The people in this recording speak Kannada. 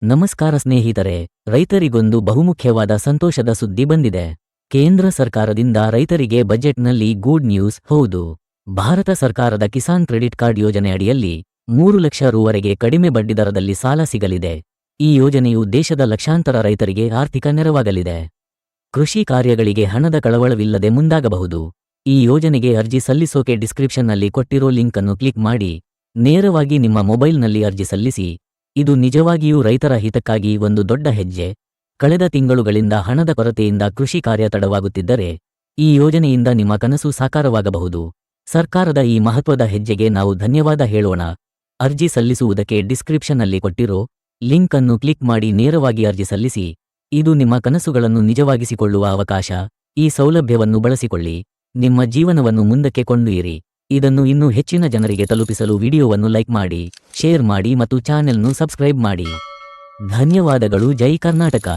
ನಮಸ್ಕಾರ ಸ್ನೇಹಿತರೆ, ರೈತರಿಗೊಂದು ಬಹುಮುಖ್ಯವಾದ ಸಂತೋಷದ ಸುದ್ದಿ ಬಂದಿದೆ. ಕೇಂದ್ರ ಸರ್ಕಾರದಿಂದ ರೈತರಿಗೆ ಬಜೆಟ್ನಲ್ಲಿ ಗುಡ್ ನ್ಯೂಸ್. ಹೌದು, ಭಾರತ ಸರ್ಕಾರದ ಕಿಸಾನ್ ಕ್ರೆಡಿಟ್ ಕಾರ್ಡ್ ಯೋಜನೆ ಅಡಿಯಲ್ಲಿ 3 ಲಕ್ಷ ರುವರೆಗೆ ಕಡಿಮೆ ಬಡ್ಡಿದರದಲ್ಲಿ ಸಾಲ ಸಿಗಲಿದೆ. ಈ ಯೋಜನೆಯು ದೇಶದ ಲಕ್ಷಾಂತರ ರೈತರಿಗೆ ಆರ್ಥಿಕ ನೆರವಾಗಲಿದೆ. ಕೃಷಿ ಕಾರ್ಯಗಳಿಗೆ ಹಣದ ಕಳವಳವಿಲ್ಲದೆ ಮುಂದಾಗಬಹುದು. ಈ ಯೋಜನೆಗೆ ಅರ್ಜಿ ಸಲ್ಲಿಸೋಕೆ ಡಿಸ್ಕ್ರಿಪ್ಷನ್ನಲ್ಲಿ ಕೊಟ್ಟಿರೋ ಲಿಂಕ್ ಅನ್ನು ಕ್ಲಿಕ್ ಮಾಡಿ ನೇರವಾಗಿ ನಿಮ್ಮ ಮೊಬೈಲ್ನಲ್ಲಿ ಅರ್ಜಿ ಸಲ್ಲಿಸಿ. ಇದು ನಿಜವಾಗಿಯೂ ರೈತರ ಹಿತಕ್ಕಾಗಿ ಒಂದು ದೊಡ್ಡ ಹೆಜ್ಜೆ. ಕಳೆದ ತಿಂಗಳುಗಳಿಂದ ಹಣದ ಕೊರತೆಯಿಂದ ಕೃಷಿ ಕಾರ್ಯ ತಡವಾಗುತ್ತಿದ್ದರೆ ಈ ಯೋಜನೆಯಿಂದ ನಿಮ್ಮ ಕನಸು ಸಾಕಾರವಾಗಬಹುದು. ಸರ್ಕಾರದ ಈ ಮಹತ್ವದ ಹೆಜ್ಜೆಗೆ ನಾವು ಧನ್ಯವಾದ ಹೇಳೋಣ. ಅರ್ಜಿ ಸಲ್ಲಿಸುವುದಕ್ಕೆ ಡಿಸ್ಕ್ರಿಪ್ಷನ್ನಲ್ಲಿ ಕೊಟ್ಟಿರೋ ಲಿಂಕ್ ಅನ್ನು ಕ್ಲಿಕ್ ಮಾಡಿ ನೇರವಾಗಿ ಅರ್ಜಿ ಸಲ್ಲಿಸಿ. ಇದು ನಿಮ್ಮ ಕನಸುಗಳನ್ನು ನಿಜವಾಗಿಸಿಕೊಳ್ಳುವ ಅವಕಾಶ. ಈ ಸೌಲಭ್ಯವನ್ನು ಬಳಸಿಕೊಳ್ಳಿ. ನಿಮ್ಮ ಜೀವನವನ್ನು ಮುಂದಕ್ಕೆ ಕೊಂಡೊಯ್ಯಿರಿ. ಇದನ್ನು ಇನ್ನೂ ಹೆಚ್ಚಿನ ಜನರಿಗೆ ತಲುಪಿಸಲು ವಿಡಿಯೋವನ್ನು ಲೈಕ್ ಮಾಡಿ, ಶೇರ್ ಮಾಡಿ ಮತ್ತು ಚಾನೆಲ್ను ಸಬ್ಸ್ಕ್ರೈಬ್ ಮಾಡಿ. ಧನ್ಯವಾದಗಳು. ಜೈ ಕರ್ನಾಟಕ.